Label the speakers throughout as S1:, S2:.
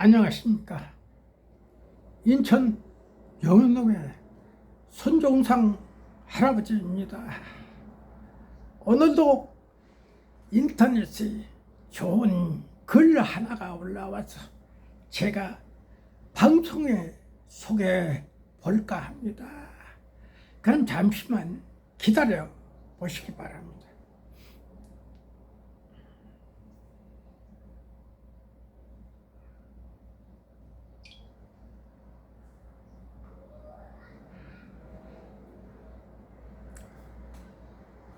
S1: 안녕하십니까. 인천 영현동의 손종상 할아버지입니다. 오늘도 인터넷에 좋은 글 하나가 올라와서 제가 방송에 소개해 볼까 합니다. 그럼 잠시만 기다려 보시기 바랍니다.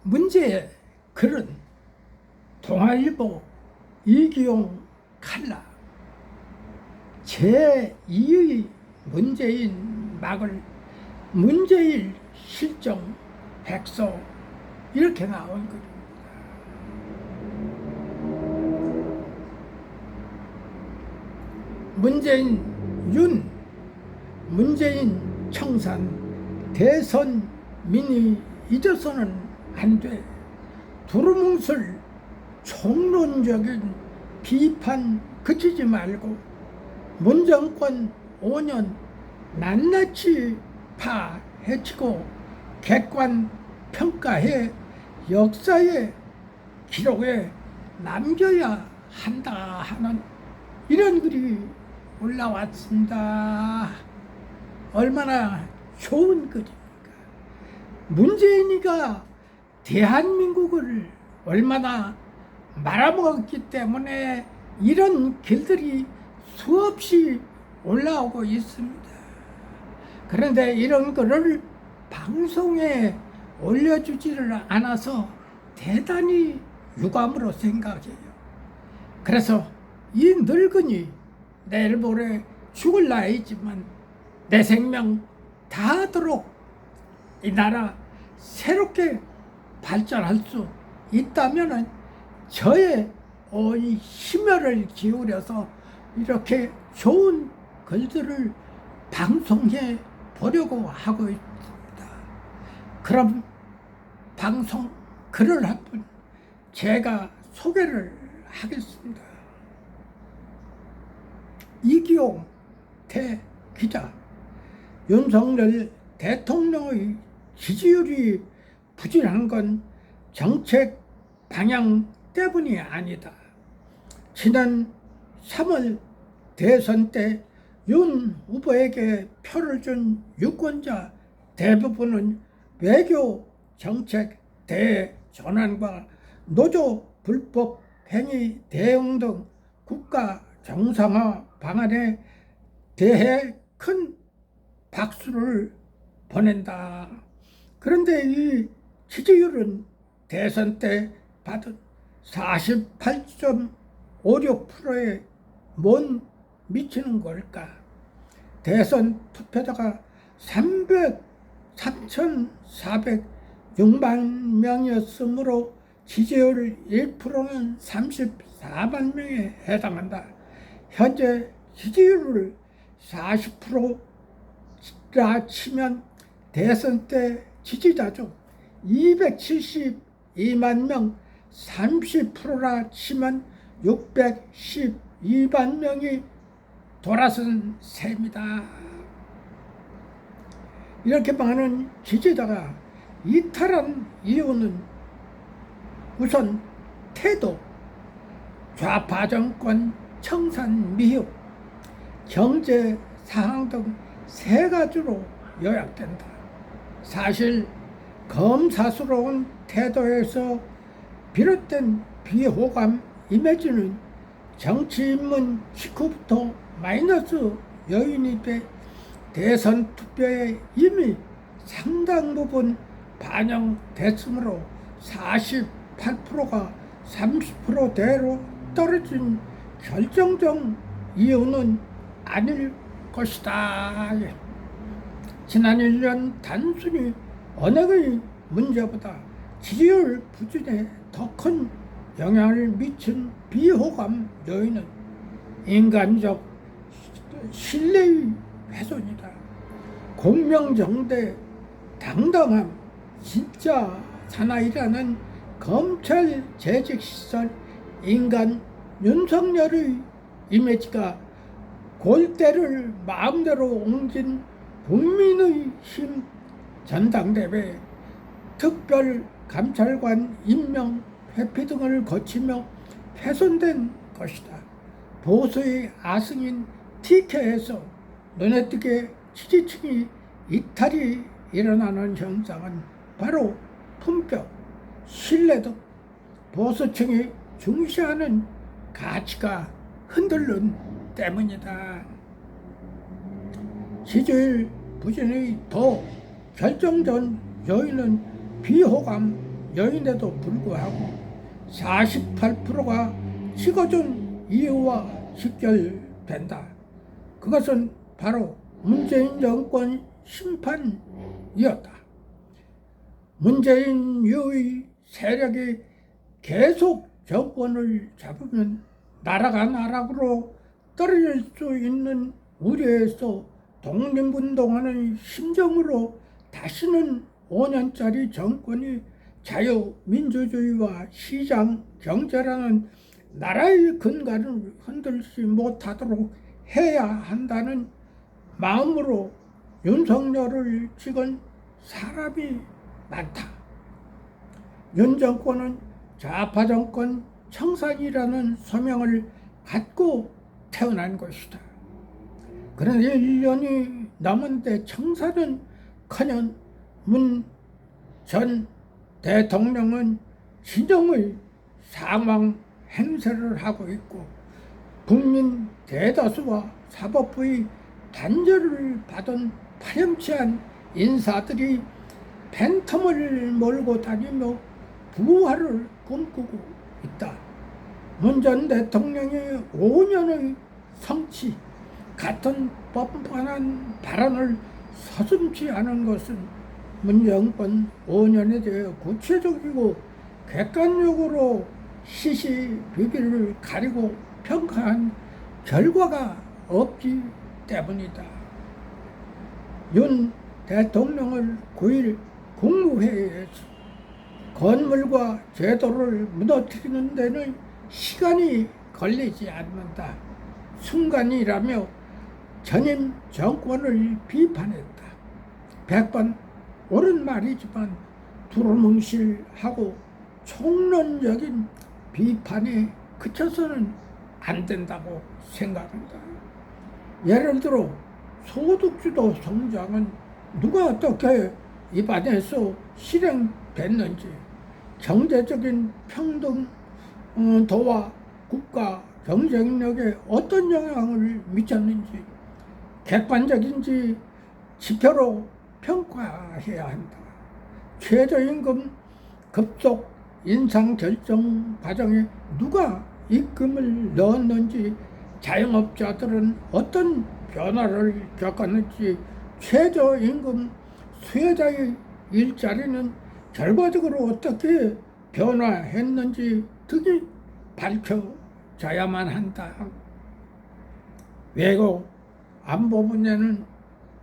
S1: 문제의 글은 동아일보 이기용 칼라 제2의 문재인 막을 문재인 실종 백서 이렇게 나온 글입니다. 문재인 청산 대선 민의 잊어서는 안 돼. 두루뭉술 총론적인 비판 그치지 말고 문정권 5년 낱낱이 파헤치고 객관 평가해 역사의 기록에 남겨야 한다 하는 이런 글이 올라왔습니다. 얼마나 좋은 글입니까? 문재인이가 대한민국을 얼마나 말아먹었기 때문에 이런 글들이 수없이 올라오고 있습니다. 그런데 이런 글을 방송에 올려주지를 않아서 대단히 유감으로 생각해요. 그래서 이 늙은이 내일 모레 죽을 나이지만 내 생명 다하도록 이 나라 새롭게 발전할 수 있다면은 저의 온 심혈을 기울여서 이렇게 좋은 글들을 방송해 보려고 하고 있습니다. 그럼 방송 글을 한 분 제가 소개를 하겠습니다. 이기용 대기자, 윤석열 대통령의 지지율이 부진한 건 정책 방향 때문이 아니다. 지난 3월 대선 때 윤 후보에게 표를 준 유권자 대부분은 외교 정책 대전환과 노조 불법 행위 대응 등 국가 정상화 방안에 대해 큰 박수를 보낸다. 그런데 이 지지율은 대선 때 받은 48.56%에 못 미치는 걸까? 대선 투표자가 3,406만 명이었으므로 지지율 1%는 34만 명에 해당한다. 현재 지지율을 40%라 치면 대선 때 지지자 중 272만 명, 30%라 치면 612만 명이 돌아선 셈이다. 이렇게 많은 지지자가 이탈한 이유는 우선 태도, 좌파 정권 청산 미흡, 경제 상황 등 세 가지로 요약된다. 사실 검사스러운 태도에서 비롯된 비호감 이미지는 정치 입문 직후부터 마이너스 요인이 돼 대선 투표에 이미 상당 부분 반영됐으므로 48%가 30%대로 떨어진 결정적 이유는 아닐 것이다. 지난 1년 단순히 언행의 문제보다 지지율 부진에 더 큰 영향을 미친 비호감 요인은 인간적 신뢰의 훼손이다. 공명정대 당당함, 진짜 사나이라는 검찰 재직 시절 인간 윤석열의 이미지가 골대를 마음대로 옮긴 국민의 힘 전당대회 특별감찰관 임명 회피 등을 거치며 훼손된 것이다. 보수의 아승인 TK에서 눈에 띄게 지지층이 이탈이 일어나는 현상은 바로 품격, 신뢰 등 보수층이 중시하는 가치가 흔들린 때문이다. 지지율 부진의 더 결정적 요인은 비호감 요인에도 불구하고 48%가 찍어준 이유와 직결된다. 그것은 바로 문재인 정권 심판이었다. 문재인 유의 세력이 계속 정권을 잡으면 나라가 나락으로 떨어질 수 있는 우려에서 독립운동하는 심정으로 다시는 5년짜리 정권이 자유민주주의와 시장 경제라는 나라의 근간을 흔들지 못하도록 해야 한다는 마음으로 윤석열을 찍은 사람이 많다. 윤 정권은 좌파 정권 청산이라는 소명을 갖고 태어난 것이다. 그런데 1년이 넘은데 청산은커녕 문 전 대통령은 진정의 사망 행세를 하고 있고 국민 대다수와 사법부의 단죄를 받은 파렴치한 인사들이 팬텀을 몰고 다니며 부활을 꿈꾸고 있다. 문 전 대통령의 5년의 성취 같은 뻔뻔한 발언을 서슴지 않은 것은 문 정권 5년에 대해 구체적이고 객관적으로 시시비비를 가리고 평가한 결과가 없기 때문이다. 윤 대통령을 9일 국무회의에서 건물과 제도를 무너뜨리는 데는 시간이 걸리지 않는다. 순간이라며 전임 정권을 비판했다. 100번 옳은 말이지만 두루뭉실하고 총론적인 비판에 그쳐서는 안 된다고 생각한다. 예를 들어 소득주도 성장은 누가 어떻게 입안에서 실행됐는지, 경제적인 평등도와 국가 경쟁력에 어떤 영향을 미쳤는지 객관적인지 지표로 평가해야 한다. 최저임금 급속 인상 결정 과정에 누가 입금을 넣었는지, 자영업자들은 어떤 변화를 겪었는지, 최저임금 수혜자의 일자리는 결과적으로 어떻게 변화했는지 등이 밝혀져야만 한다. 외교 안보 분야는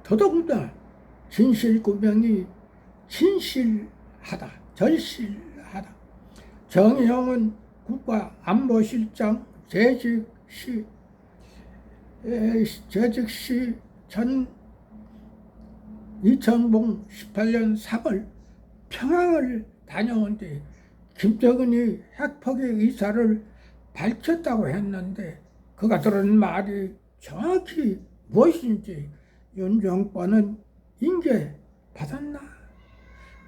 S1: 더더군다나 진실규명이 절실하다. 정의용은 국가안보실장 재직 시 전 이천봉 18년 3월 평양을 다녀온 뒤 김정은이 핵포기 의사를 밝혔다고 했는데 그가 들은 말이 정확히 무엇인지 윤 정권은 인계받았나?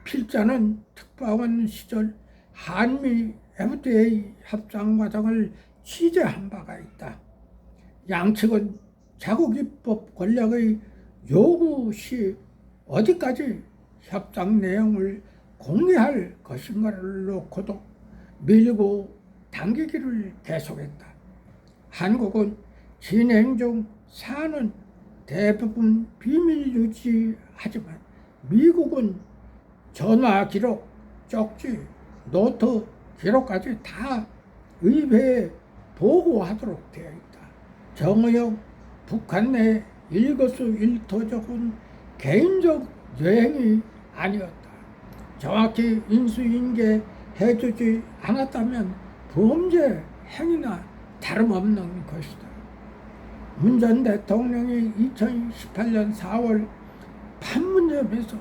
S1: 필자는 특파원 시절 한미 FTA 협상 과정을 취재한 바가 있다. 양측은 자국 입법 권력의 요구 시 어디까지 협상 내용을 공개할 것인가를 놓고도 밀고 당기기를 계속했다. 한국은 진행 중 사안은 대부분 비밀 유지하지만 미국은 전화 기록, 쪽지, 노트 기록까지 다 의회에 보고하도록 되어 있다. 정의용 북한 내 일거수일투족은 개인적 여행이 아니었다. 정확히 인수인계해주지 않았다면 범죄 행위나 다름없는 것이다. 문 전 대통령이 2018년 4월 판문점에서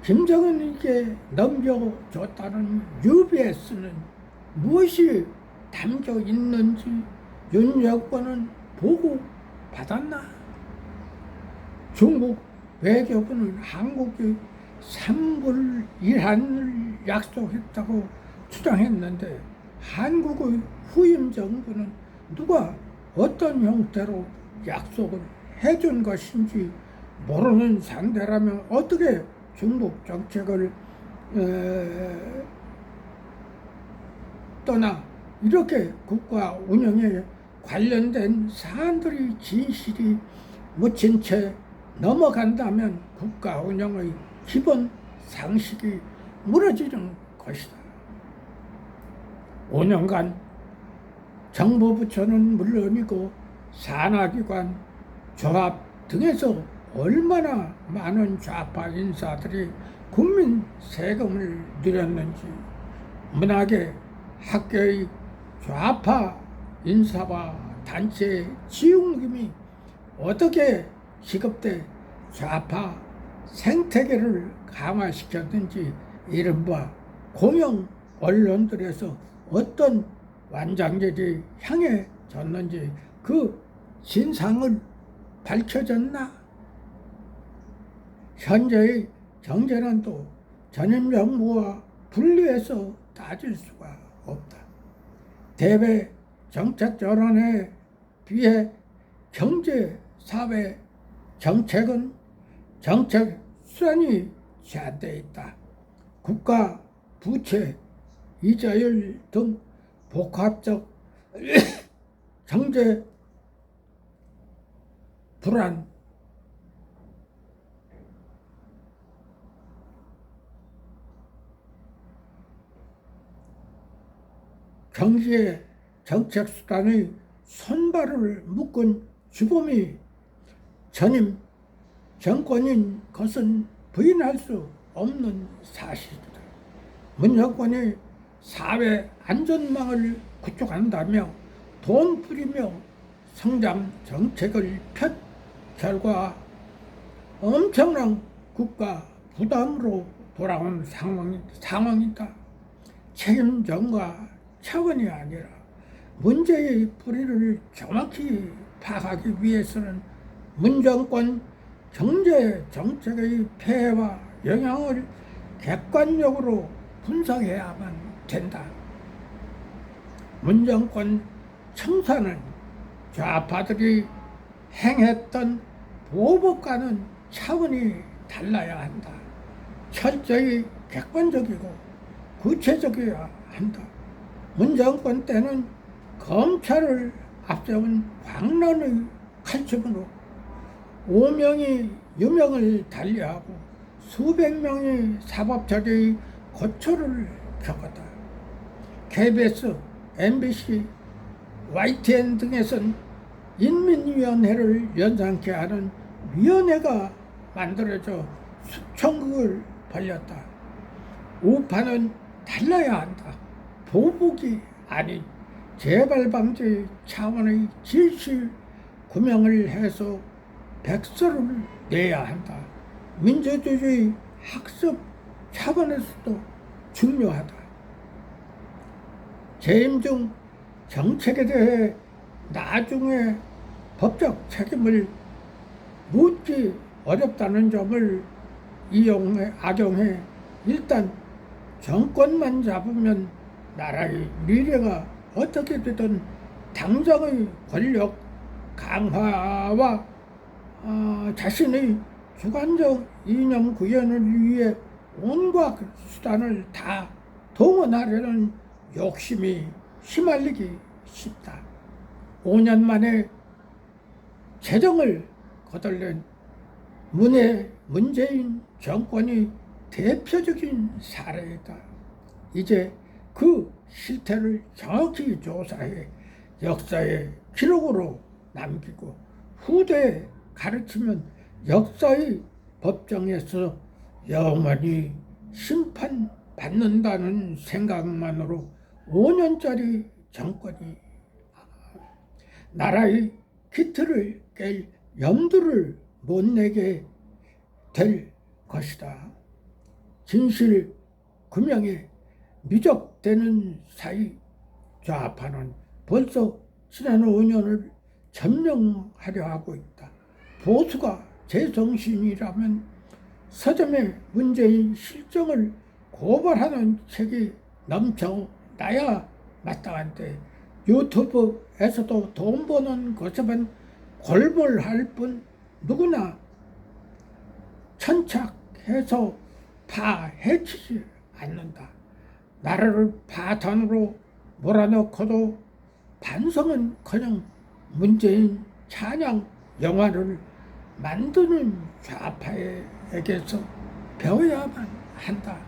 S1: 김정은에게 넘겨줬다는 UBS는 무엇이 담겨 있는지 윤 여권은 보고 받았나? 중국 외교부는 한국이 산불 일환을 약속했다고 주장했는데 한국의 후임 정부는 누가 어떤 형태로 약속을 해준 것인지 모르는 상대라면 어떻게 중국 정책을 떠나 이렇게 국가 운영에 관련된 사안들이 진실이 묻힌 채 넘어간다면 국가 운영의 기본 상식이 무너지는 것이다. 5년간 정부 부처는 물론이고 산하기관, 조합 등에서 얼마나 많은 좌파 인사들이 국민 세금을 누렸는지, 문학의 학교의 좌파 인사와 단체의 지용금이 어떻게 시급대 좌파 생태계를 강화시켰는지, 이른바 공영 언론들에서 어떤 완장들이 향해졌는지 그 진상을 밝혀졌나? 현재의 경제는 또 전임 정부와 분리해서 따질 수가 없다. 대외 정책 전환에 비해 경제, 사회 정책은 정책 수단이 제한되어 있다. 국가 부채, 이자율 등 복합적 경제 불안, 경제 정책 수단의 손발을 묶은 주범이 전임 정권인 것은 부인할 수 없는 사실이다. 문 정권이 사회 안전망을 구축한다며 돈 뿌리며 성장 정책을 펼 결과 엄청난 국가 부담으로 돌아온 상황이다. 책임전가 차원이 아니라 문제의 뿌리를 정확히 파악하기 위해서는 문 정권 경제 정책의 폐해와 영향을 객관적으로 분석해야만 된다. 문 정권 청사는 좌파들이 행했던 보복과는 차원이 달라야 한다. 철저히 객관적이고 구체적이어야 한다. 문 정권 때는 검찰을 앞세운 광란의 칼춤으로 5명이 유명을 달리하고 수백 명이 사법처리의 고초를 겪었다. KBS, MBC, YTN 등에선 인민위원회를 연상케 하는 위원회가 만들어져 수천극을 벌렸다. 우파는 달라야 한다. 보복이 아닌 재발방지 차원의 진실 규명을 해서 백서를 내야 한다. 민주주의 학습 차원에서도 중요하다. 재임 중 정책에 대해 나중에 법적 책임을 묻기 어렵다는 점을 악용해 일단 정권만 잡으면 나라의 미래가 어떻게 되든 당장의 권력 강화와 자신의 주관적 이념 구현을 위해 온갖 수단을 다 동원하려는 욕심이 휘말리기 쉽다. 5년 만에 재정을 거덜낸 문재인 정권이 대표적인 사례이다. 이제 그 실태를 정확히 조사해 역사의 기록으로 남기고 후대에 가르치면 역사의 법정에서 영원히 심판받는다는 생각만으로 5년짜리 정권이 나라의 기틀을 깰 염두를 못 내게 될 것이다. 진실 규명에 미적되는 사이 좌파는 벌써 지난 5년을 점령하려 하고 있다. 보수가 제정신이라면 서점에 문재인 실정을 고발하는 책이 넘쳐나야 마땅한데 유튜브에서도 돈 버는 것에만 골몰할 뿐 누구나 천착해서 파헤치지 않는다. 나라를 파탄으로 몰아넣고도 반성은커녕 문재인 찬양 영화를 만드는 좌파에게서 배워야만 한다.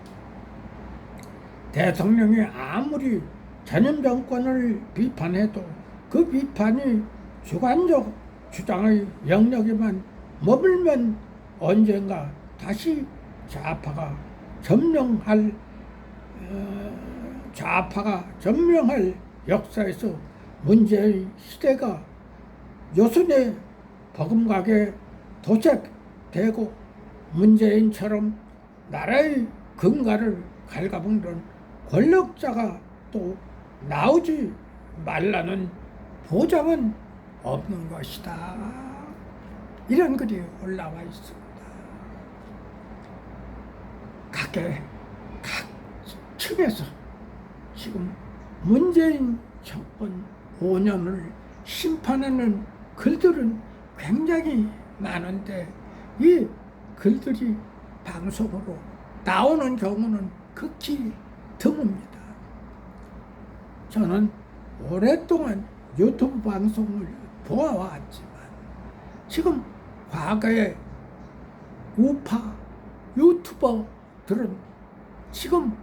S1: 대통령이 아무리 전임 정권을 비판해도 그 비판이 주관적 주장의 영역에만 머물면 언젠가 다시 좌파가 점령할 역사에서 문재인 시대가 요순의 버금가게 도착되고 문재인처럼 나라의 근간을 갉아먹는 권력자가 또 나오지 말라는 보장은 없는 것이다. 이런 글이 올라와 있습니다. 각 층에서 지금 문재인 정권 5년을 심판하는 글들은 굉장히 많은데 이 글들이 방송으로 나오는 경우는 극히 드뭅니다. 저는 오랫동안 유튜브 방송을 보아왔지만 지금 과거의 우파 유튜버들은 지금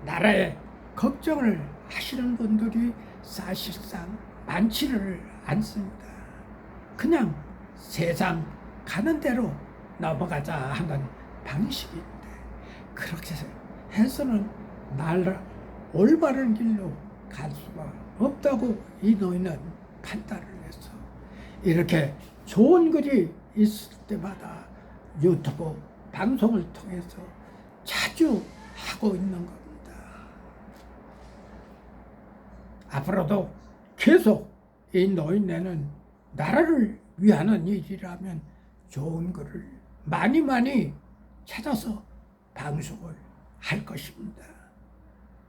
S1: 나라에 걱정을 하시는 분들이 사실상 많지를 않습니다. 그냥 세상 가는 대로 넘어가자 하는 방식인데 그렇게 해서는 나라 올바른 길로 갈 수가 없다고 이 노인은 판단을 해서 이렇게 좋은 글이 있을 때마다 유튜브 방송을 통해서 자주 하고 있는 겁니다. 앞으로도 계속 이 노인네는 나라를 위하는 일이라면 좋은 글을 많이 찾아서 방송을 할 것입니다.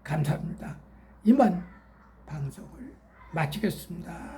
S1: 감사합니다. 이만 방송을 마치겠습니다.